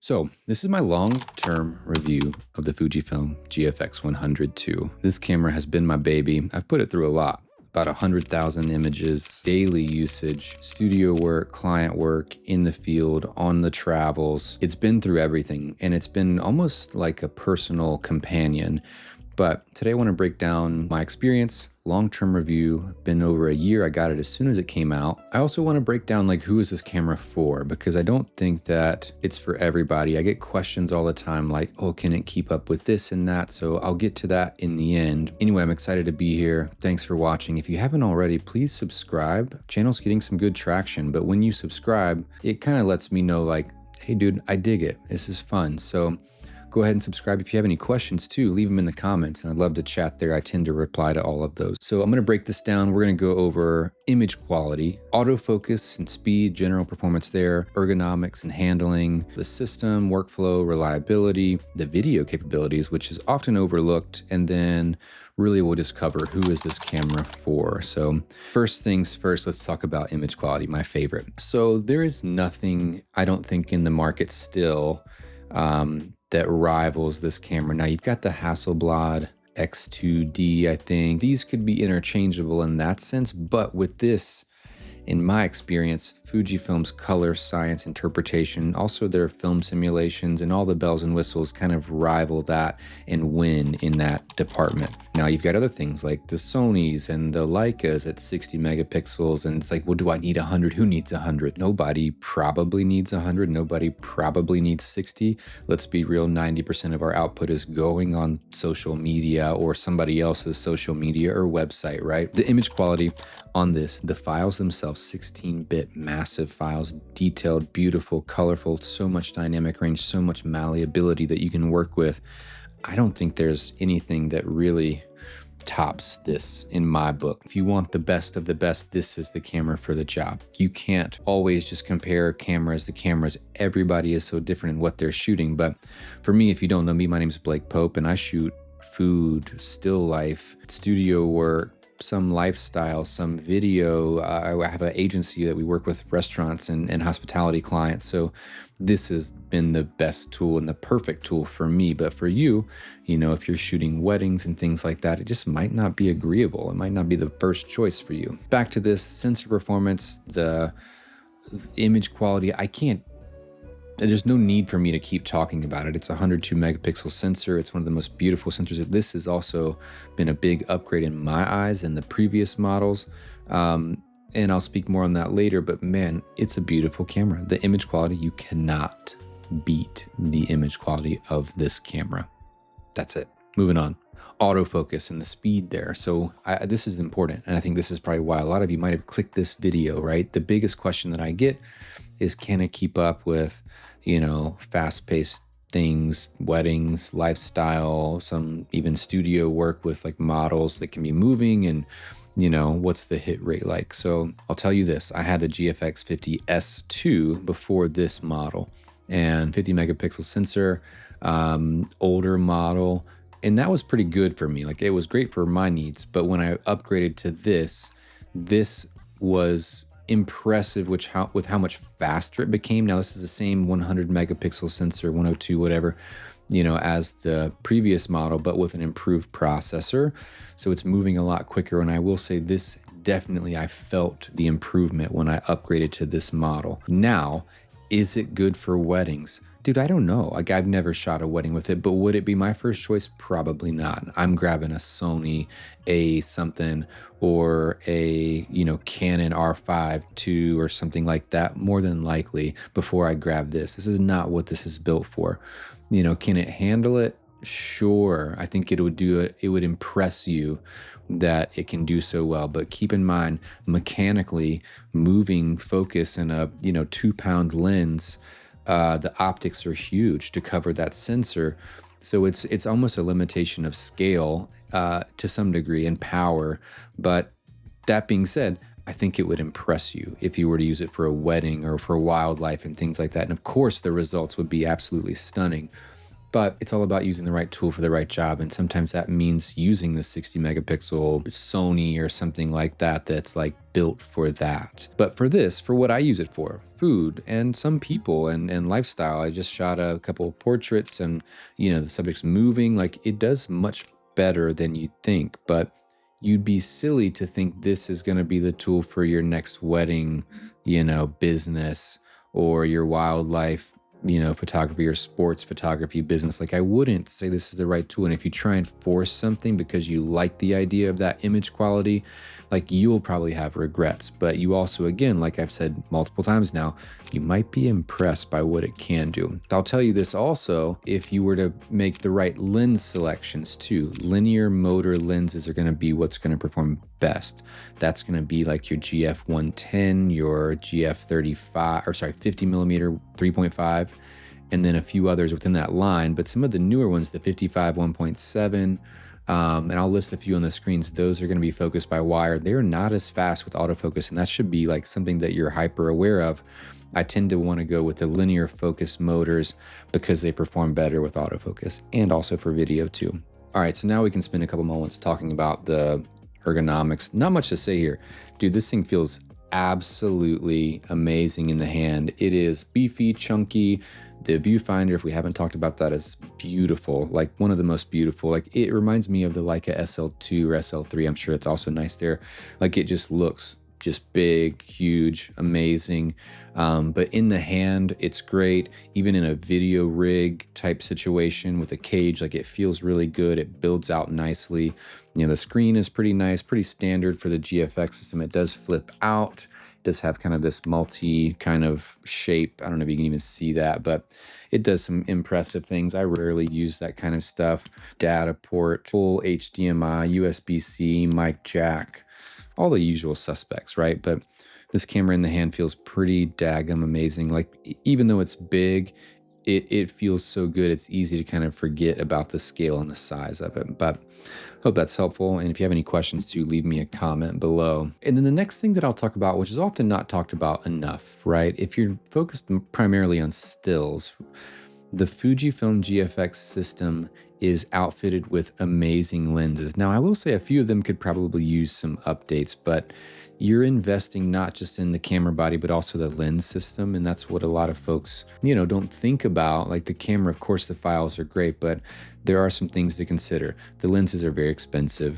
So this is my long-term review of the Fujifilm GFX100 II. This camera has been my baby. I've put it through a lot. About 100,000 images, daily usage, studio work, client work, in the field, on the travels. It's been through everything, and it's been almost like a personal companion. But today I want to break down my experience, long-term review, been over a year. I got it as soon as it came out. I also want to break down like who is this camera for, because I don't think that it's for everybody. I get questions all the time like, oh, can it keep up with this and that? So I'll get to that in the end. Anyway, I'm excited to be here. Thanks for watching. If you haven't already, please subscribe. Channel's getting some good traction, but when you subscribe, it kind of lets me know like, hey dude, I dig it. This is fun. So go ahead and subscribe. If you have any questions too, leave them in the comments and I'd love to chat there. I tend to reply to all of those. So I'm gonna break this down. We're gonna go over image quality, autofocus and speed, general performance there, ergonomics and handling, the system, workflow, reliability, the video capabilities, which is often overlooked, and then really we'll just cover who is this camera for. So first things first, let's talk about image quality, my favorite. So there is nothing, I don't think, in the market still that rivals this camera. Now you've got the Hasselblad X2D, I think. These could be interchangeable in that sense, but with this, in my experience, Fujifilm's color science interpretation, also their film simulations and all the bells and whistles kind of rival that and win in that department. Now you've got other things like the Sonys and the Leicas at 60 megapixels, and it's like, well, do I need 100? Who needs 100? Nobody probably needs 100. Nobody probably needs 60. Let's be real, 90% of our output is going on social media or somebody else's social media or website, right? The image quality on this, the files themselves, 16-bit massive files, detailed, beautiful, colorful, so much dynamic range, so much malleability that you can work with. I don't think there's anything that really tops this in my book. If you want the best of the best, this is the camera for the job. You can't always just compare cameras to cameras. Everybody is so different in what they're shooting. But for me, if you don't know me, my name is Blake Pope and I shoot food, still life, studio work, some lifestyle, some video. I have an agency that we work with restaurants and hospitality clients. So this has been the best tool and the perfect tool for me. But for you, you know, if you're shooting weddings and things like that, it just might not be agreeable. It might not be the first choice for you. Back to this sensor performance, the image quality, there's no need for me to keep talking about it. It's a 102 megapixel sensor. It's one of the most beautiful sensors. This has also been a big upgrade in my eyes than the previous models. And I'll speak more on that later, but man, it's a beautiful camera. The image quality, you cannot beat the image quality of this camera. That's it. Moving on. Autofocus and the speed there. So this is important. And I think this is probably why a lot of you might have clicked this video, right? The biggest question that I get is, can it keep up with, you know, fast-paced things, weddings, lifestyle, some even studio work with like models that can be moving, and you know, what's the hit rate like? So I'll tell you this, I had the GFX 50S2 before this model, and 50 megapixel sensor, older model, and that was pretty good for me. Like, it was great for my needs, but when I upgraded to this was impressive with how much faster it became. Now this is the same 100 megapixel sensor, 102, whatever, you know, as the previous model, but with an improved processor. So it's moving a lot quicker. And I will say this, definitely I felt the improvement when I upgraded to this model. Now, is it good for weddings? Dude, I don't know. Like, I've never shot a wedding with it, but would it be my first choice? Probably not. I'm grabbing a Sony A something or a, you know, Canon R5 II or something like that, more than likely, before I grab this. This is not what this is built for. You know, can it handle it? Sure. I think it would do it. It would impress you that it can do so well. But keep in mind, mechanically moving focus in a, you know, 2-pound lens, the optics are huge to cover that sensor. So it's almost a limitation of scale to some degree, and power. But that being said, I think it would impress you if you were to use it for a wedding or for wildlife and things like that. And of course, the results would be absolutely stunning. but it's all about using the right tool for the right job. And sometimes that means using the 60 megapixel Sony or something like that that's like built for that. But for this, for what I use it for, food and some people and lifestyle, I just shot a couple of portraits and, the subject's moving, like it does much better than you'd think. But you'd be silly to think this is going to be the tool for your next wedding, business, or your wildlife, photography or sports photography business. Like I wouldn't say this is the right tool. And if you try and force something because you like the idea of that image quality, like you'll probably have regrets. But you also, again, like I've said multiple times now, you might be impressed by what it can do. I'll tell you this also, if you were to make the right lens selections too, linear motor lenses are gonna be what's gonna perform best. That's gonna be like your GF110, your GF35, or sorry, 50 millimeter 3.5, and then a few others within that line. But some of the newer ones, the 55 1.7, and I'll list a few on the screens. Those are going to be focused by wire. They're not as fast with autofocus, and that should be like something that you're hyper aware of. I tend to want to go with the linear focus motors because they perform better with autofocus and also for video too. All right, so now we can spend a couple moments talking about the ergonomics. Not much to say here. Dude, this thing feels absolutely amazing in the hand. It is beefy, chunky. The viewfinder, if we haven't talked about that, is beautiful, like one of the most beautiful. Like it reminds me of the Leica SL2 or SL3. I'm sure it's also nice there. Like it just looks just big, huge, amazing. But in the hand, it's great. Even in a video rig type situation with a cage, like it feels really good. It builds out nicely. The screen is pretty nice, pretty standard for the GFX system. It does flip out. It does have kind of this multi kind of shape. I don't know if you can even see that, but it does some impressive things. I rarely use that kind of stuff. Data port, full HDMI, USB-C, mic jack, all the usual suspects, right? But this camera in the hand feels pretty daggum amazing. Like even though it's big, it feels so good. It's easy to kind of forget about the scale and the size of it. But hope that's helpful. And if you have any questions too, leave me a comment below. And then the next thing that I'll talk about, which is often not talked about enough, right? If you're focused primarily on stills, the Fujifilm GFX system is outfitted with amazing lenses. Now, I will say a few of them could probably use some updates, but you're investing not just in the camera body, but also the lens system. And that's what a lot of folks, don't think about. Like the camera, of course, the files are great, but there are some things to consider. The lenses are very expensive.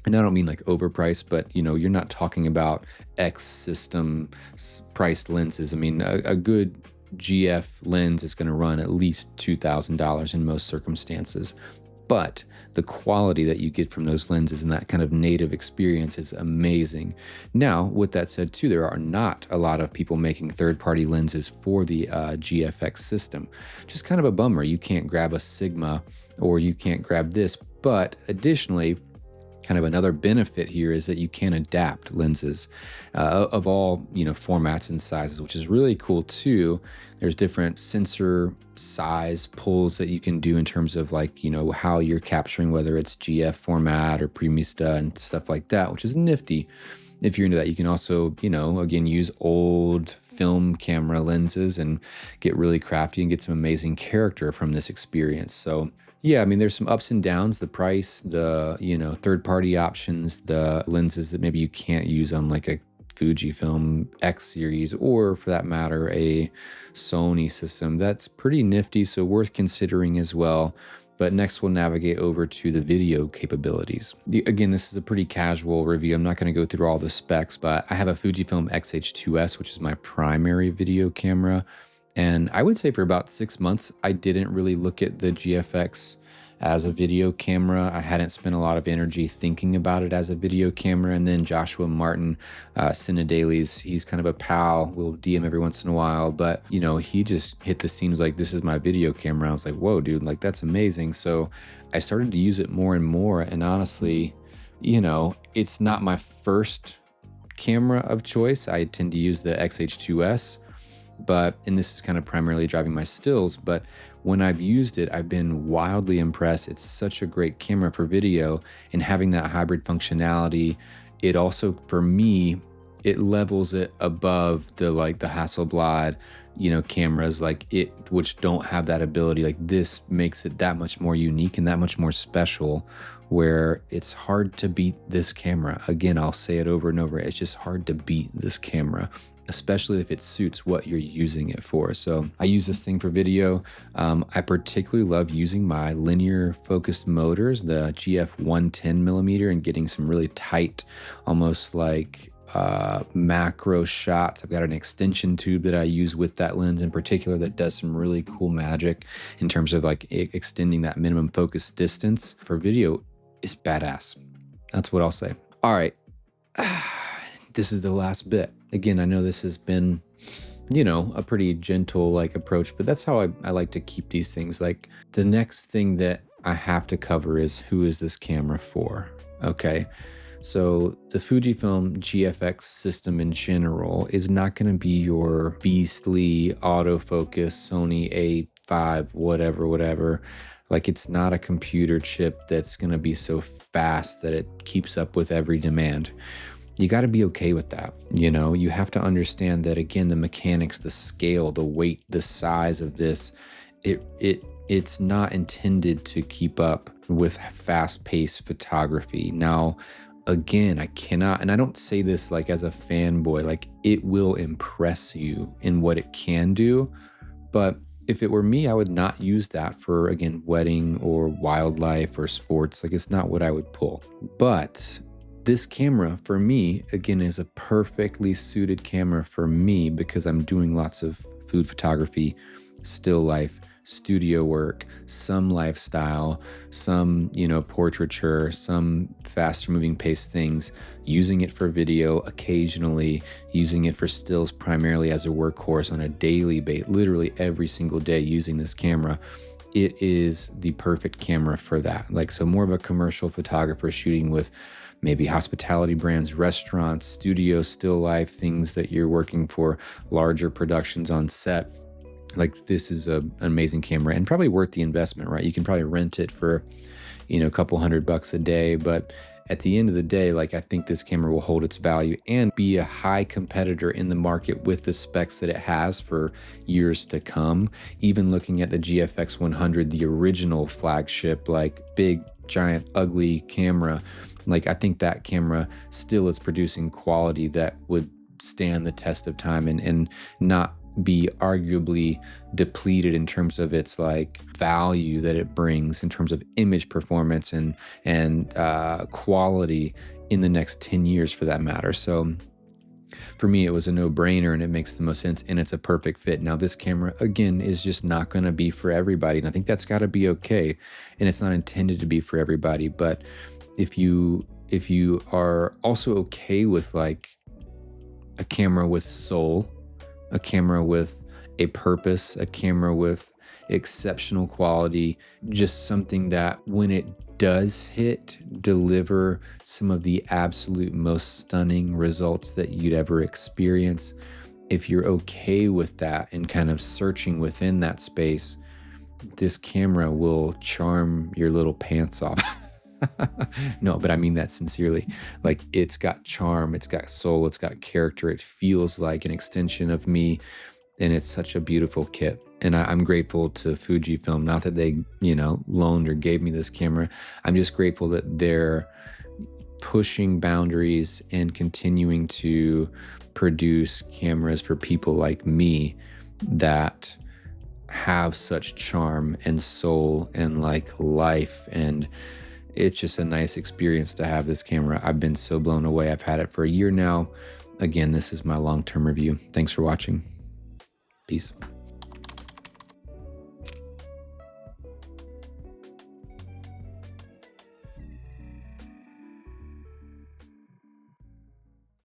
And I don't mean like overpriced, but you're not talking about X system priced lenses. I mean, a good GF lens is going to run at least $2,000 in most circumstances. But the quality that you get from those lenses and that kind of native experience is amazing. Now, with that said too, there are not a lot of people making third-party lenses for the GFX system. Just kind of a bummer. You can't grab a Sigma or you can't grab this. But additionally, kind of another benefit here is that you can adapt lenses of all formats and sizes, which is really cool too. There's different sensor size pulls that you can do in terms of how you're capturing, whether it's GF format or Premista and stuff like that, which is nifty. If you're into that, you can also, again, use old film camera lenses and get really crafty and get some amazing character from this experience. So yeah, I mean, there's some ups and downs, the price, the, third-party options, the lenses that maybe you can't use on like a Fujifilm X series, or for that matter, a Sony system. That's pretty nifty, so worth considering as well. But next we'll navigate over to the video capabilities. Again, this is a pretty casual review. I'm not gonna go through all the specs, but I have a Fujifilm XH2s, which is my primary video camera. And I would say for about 6 months, I didn't really look at the GFX as a video camera. I hadn't spent a lot of energy thinking about it as a video camera. And then Joshua Martin, Cinedaily's, he's kind of a pal. We'll DM every once in a while, but he just hit the scene, was like, this is my video camera. I was like, whoa, dude, like that's amazing. So I started to use it more and more. And honestly, it's not my first camera of choice. I tend to use the XH2s. And this is kind of primarily driving my stills, but when I've used it, I've been wildly impressed. It's such a great camera for video, and having that hybrid functionality, it also, for me, it levels it above the Hasselblad, cameras which don't have that ability. Like, this makes it that much more unique and that much more special, where it's hard to beat this camera. Again, I'll say it over and over. It's just hard to beat this camera, especially if it suits what you're using it for. So I use this thing for video. I particularly love using my linear focused motors, the GF 110mm, and getting some really tight, almost like macro shots. I've got an extension tube that I use with that lens in particular that does some really cool magic in terms of like extending that minimum focus distance for video. Is badass. That's what I'll say. All right. This is the last bit. Again, I know this has been, a pretty gentle like approach, but that's how I like to keep these things. Like, the next thing that I have to cover is, who is this camera for? Okay. So the Fujifilm GFX system in general is not going to be your beastly autofocus Sony A5, whatever. Like, it's not a computer chip that's going to be so fast that it keeps up with every demand. You got to be okay with that. You have to understand that, again, the mechanics, the scale, the weight, the size of this, it's not intended to keep up with fast-paced photography. Now, again, I cannot, and I don't say this like as a fanboy, like, it will impress you in what it can do, but if it were me, I would not use that for, again, wedding or wildlife or sports. Like, it's not what I would pull. But this camera, for me, again, is a perfectly suited camera for me because I'm doing lots of food photography, still life, studio work, some lifestyle, some, portraiture, some faster moving pace things, using it for video occasionally, using it for stills primarily as a workhorse on a daily basis, literally every single day using this camera. It is the perfect camera for that. Like, so more of a commercial photographer shooting with maybe hospitality brands, restaurants, studio, still life, things that you're working for, larger productions on set. Like, this is an amazing camera and probably worth the investment, right? You can probably rent it for, a couple $100 a day. But at the end of the day, like, I think this camera will hold its value and be a high competitor in the market with the specs that it has for years to come. Even looking at the GFX 100, the original flagship, like big, giant, ugly camera, like, I think that camera still is producing quality that would stand the test of time and not be arguably depleted in terms of its like value that it brings in terms of image performance and quality in the next 10 years for that matter. So for me, it was a no-brainer and it makes the most sense and it's a perfect fit. Now, this camera, again, is just not going to be for everybody. And I think that's got to be okay. And it's not intended to be for everybody. But if you are also okay with like a camera with soul, a camera with a purpose, a camera with exceptional quality, just something that when it does hit, deliver some of the absolute most stunning results that you'd ever experience. If you're okay with that and kind of searching within that space, this camera will charm your little pants off. No, but I mean that sincerely. Like, it's got charm, it's got soul, it's got character. It feels like an extension of me, and it's such a beautiful kit. And I'm grateful to Fujifilm, not that they, loaned or gave me this camera. I'm just grateful that they're pushing boundaries and continuing to produce cameras for people like me that have such charm and soul and like life, and it's just a nice experience to have this camera. I've been so blown away. I've had it for a year now. Again, this is my long-term review. Thanks for watching. Peace.